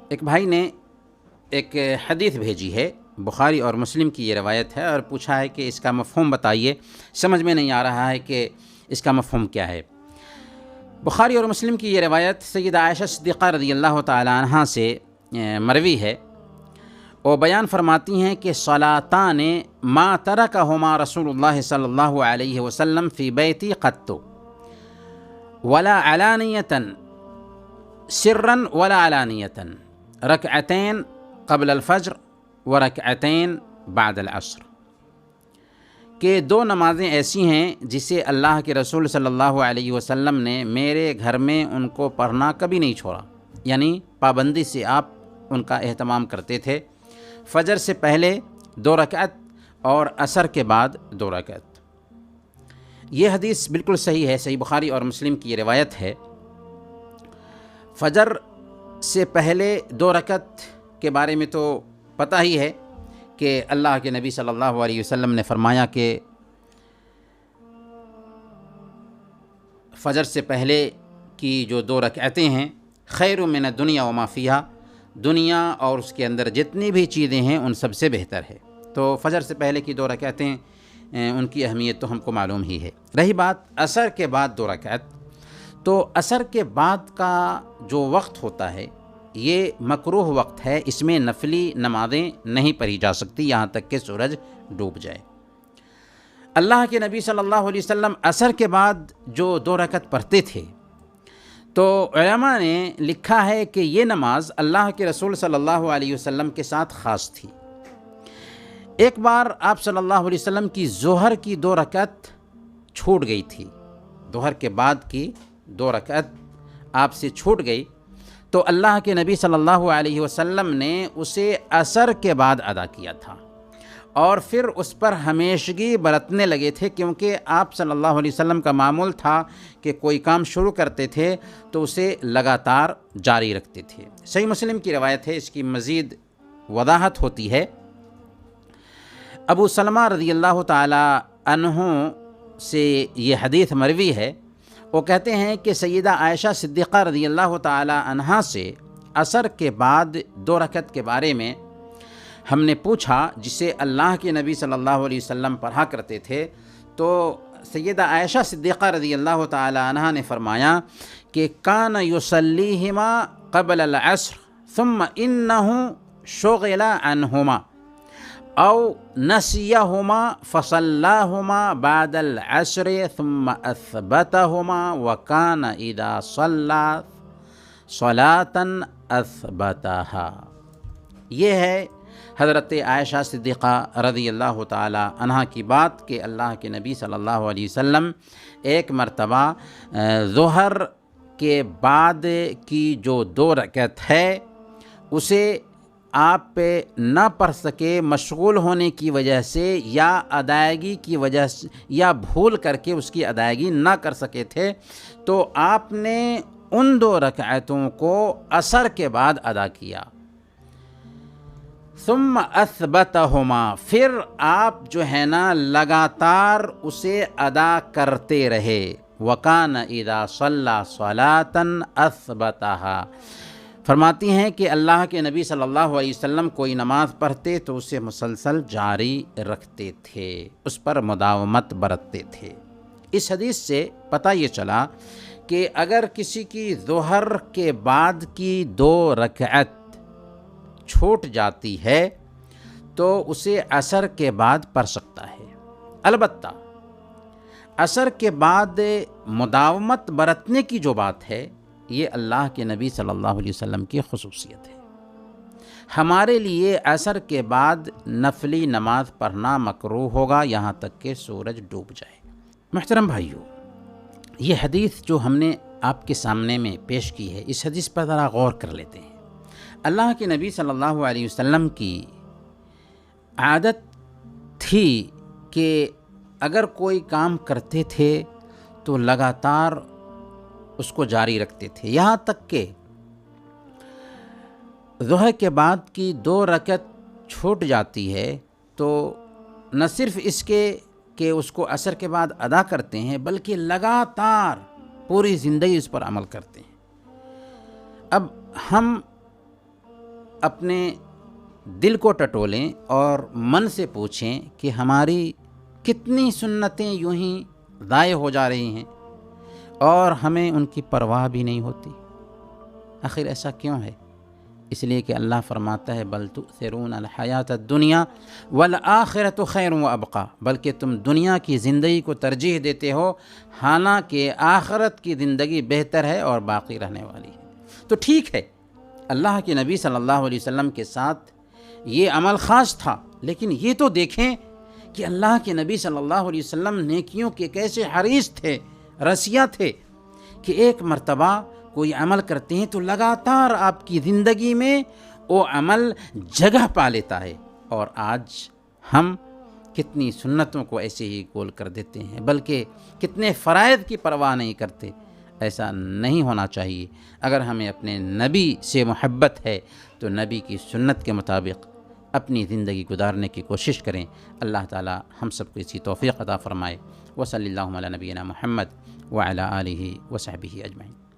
ایک بھائی نے ایک حدیث بھیجی ہے، بخاری اور مسلم کی یہ روایت ہے، اور پوچھا ہے کہ اس کا مفہوم بتائیے، سمجھ میں نہیں آ رہا ہے کہ اس کا مفہوم کیا ہے۔ بخاری اور مسلم کی یہ روایت سیدہ عائشہ صدیقہ رضی اللہ تعالی عنہا سے مروی ہے۔ وہ بیان فرماتی ہیں کہ صلاتان ما ترکہما رسول اللہ صلی اللہ علیہ وسلم فی بیتی قط ولا علانیۃ سرا ولا علانیۃ، رکعتین قبل الفجر ورکعتین بعد العصر، کہ دو نمازیں ایسی ہیں جسے اللہ کے رسول صلی اللہ علیہ وسلم نے میرے گھر میں ان کو پڑھنا کبھی نہیں چھوڑا، یعنی پابندی سے آپ ان کا اہتمام کرتے تھے۔ فجر سے پہلے 2 رکعت اور عصر کے بعد 2 رکعت۔ یہ حدیث بالکل صحیح ہے، صحیح بخاری اور مسلم کی یہ روایت ہے۔ فجر سے پہلے 2 رکعت کے بارے میں تو پتہ ہی ہے کہ اللہ کے نبی صلی اللہ علیہ وسلم نے فرمایا کہ فجر سے پہلے کی جو 2 رکعتیں ہیں خیر من الدنیا وما فیہا، دنیا اور اس کے اندر جتنی بھی چیزیں ہیں ان سب سے بہتر ہے۔ تو فجر سے پہلے کی 2 رکعتیں ان کی اہمیت تو ہم کو معلوم ہی ہے۔ رہی بات عصر کے بعد 2 رکعت، تو عصر کے بعد کا جو وقت ہوتا ہے یہ مکروہ وقت ہے، اس میں نفلی نمازیں نہیں پڑھی جا سکتی یہاں تک کہ سورج ڈوب جائے۔ اللہ کے نبی صلی اللہ علیہ وسلم عصر کے بعد جو 2 رکعت پڑھتے تھے، تو علماء نے لکھا ہے کہ یہ نماز اللہ کے رسول صلی اللہ علیہ وسلم کے ساتھ خاص تھی۔ ایک بار آپ صلی اللہ علیہ وسلم کی ظہر کی 2 رکعت چھوٹ گئی تھی، ظہر کے بعد کی 2 رکعت آپ سے چھوٹ گئی، تو اللہ کے نبی صلی اللہ علیہ وسلم نے اسے عصر کے بعد ادا کیا تھا، اور پھر اس پر ہمیشگی برتنے لگے تھے، کیونکہ آپ صلی اللہ علیہ وسلم کا معمول تھا کہ کوئی کام شروع کرتے تھے تو اسے لگاتار جاری رکھتے تھے۔ صحیح مسلم کی روایت ہے، اس کی مزید وضاحت ہوتی ہے۔ ابو سلمہ رضی اللہ تعالی عنہ سے یہ حدیث مروی ہے، وہ کہتے ہیں کہ سیدہ عائشہ صدیقہ رضی اللہ تعالی عنہا سے عصر کے بعد 2 رکعت کے بارے میں ہم نے پوچھا جسے اللہ کے نبی صلی اللہ علیہ وسلم پڑھا کرتے تھے، تو سیدہ عائشہ صدیقہ رضی اللہ تعالی عنہا نے فرمایا کہ کان یصلیہما قبل العصر ثم انہ شغل عنہما او نسیہما فصلاہما بعد العصر ثم اثبتہما وکان اذا صلی صلاة اثبتہا۔ یہ ہے حضرت عائشہ صدیقہ رضی اللہ تعالی عنہا کی بات کہ اللہ کے نبی صلی اللہ علیہ وسلم ایک مرتبہ ظہر کے بعد کی جو 2 رکعت ہے اسے آپ پہ نہ پڑھ سکے، مشغول ہونے کی وجہ سے یا ادائیگی کی وجہ سے، یا بھول کر کے اس کی ادائیگی نہ کر سکے تھے، تو آپ نے ان 2 رکعتوں کو عصر کے بعد ادا کیا۔ ثم اثبتہما، پھر آپ جو ہے نا لگاتار اسے ادا کرتے رہے۔ وکان اذا صلی صلاة اثبتہا، فرماتی ہیں کہ اللہ کے نبی صلی اللہ علیہ وسلم کوئی نماز پڑھتے تو اسے مسلسل جاری رکھتے تھے، اس پر مداومت برتتے تھے۔ اس حدیث سے پتہ یہ چلا کہ اگر کسی کی ظہر کے بعد کی 2 رکعت چھوٹ جاتی ہے تو اسے عصر کے بعد پڑھ سکتا ہے، البتہ عصر کے بعد مداومت برتنے کی جو بات ہے یہ اللہ کے نبی صلی اللہ علیہ وسلم کی خصوصیت ہے۔ ہمارے لیے عصر کے بعد نفلی نماز پڑھنا مکروہ ہوگا یہاں تک کہ سورج ڈوب جائے۔ محترم بھائیو، یہ حدیث جو ہم نے آپ کے سامنے میں پیش کی ہے، اس حدیث پر ذرا غور کر لیتے ہیں۔ اللہ کے نبی صلی اللہ علیہ وسلم کی عادت تھی کہ اگر کوئی کام کرتے تھے تو لگاتار اس کو جاری رکھتے تھے، یہاں تک کہ ظہر کے بعد کی 2 رکعت چھوٹ جاتی ہے تو نہ صرف اس کے کہ اس کو عصر کے بعد ادا کرتے ہیں بلکہ لگاتار پوری زندگی اس پر عمل کرتے ہیں۔ اب ہم اپنے دل کو ٹٹولیں اور من سے پوچھیں کہ ہماری کتنی سنتیں یوں ہی ضائع ہو جا رہی ہیں اور ہمیں ان کی پرواہ بھی نہیں ہوتی۔ آخر ایسا کیوں ہے؟ اس لیے کہ اللہ فرماتا ہے بل تؤثرون الحیات الدنیا والآخرۃ خیر وابقیٰ، بلکہ تم دنیا کی زندگی کو ترجیح دیتے ہو، حالانکہ آخرت کی زندگی بہتر ہے اور باقی رہنے والی ہے۔ تو ٹھیک ہے، اللہ کے نبی صلی اللہ علیہ وسلم کے ساتھ یہ عمل خاص تھا، لیکن یہ تو دیکھیں کہ اللہ کے نبی صلی اللہ علیہ وسلم نیکیوں کے کیسے حریص تھے، رسیا تھے، کہ ایک مرتبہ کوئی عمل کرتے ہیں تو لگاتار آپ کی زندگی میں وہ عمل جگہ پا لیتا ہے۔ اور آج ہم کتنی سنتوں کو ایسے ہی گول کر دیتے ہیں، بلکہ کتنے فرائض کی پرواہ نہیں کرتے۔ ایسا نہیں ہونا چاہیے۔ اگر ہمیں اپنے نبی سے محبت ہے تو نبی کی سنت کے مطابق اپنی زندگی گزارنے کی کوشش کریں۔ اللہ تعالی ہم سب کو اسی توفیق عطا فرمائے۔ وصلی اللہ علی نبینا محمد وعلی آلہ وصحبہ اجمعین۔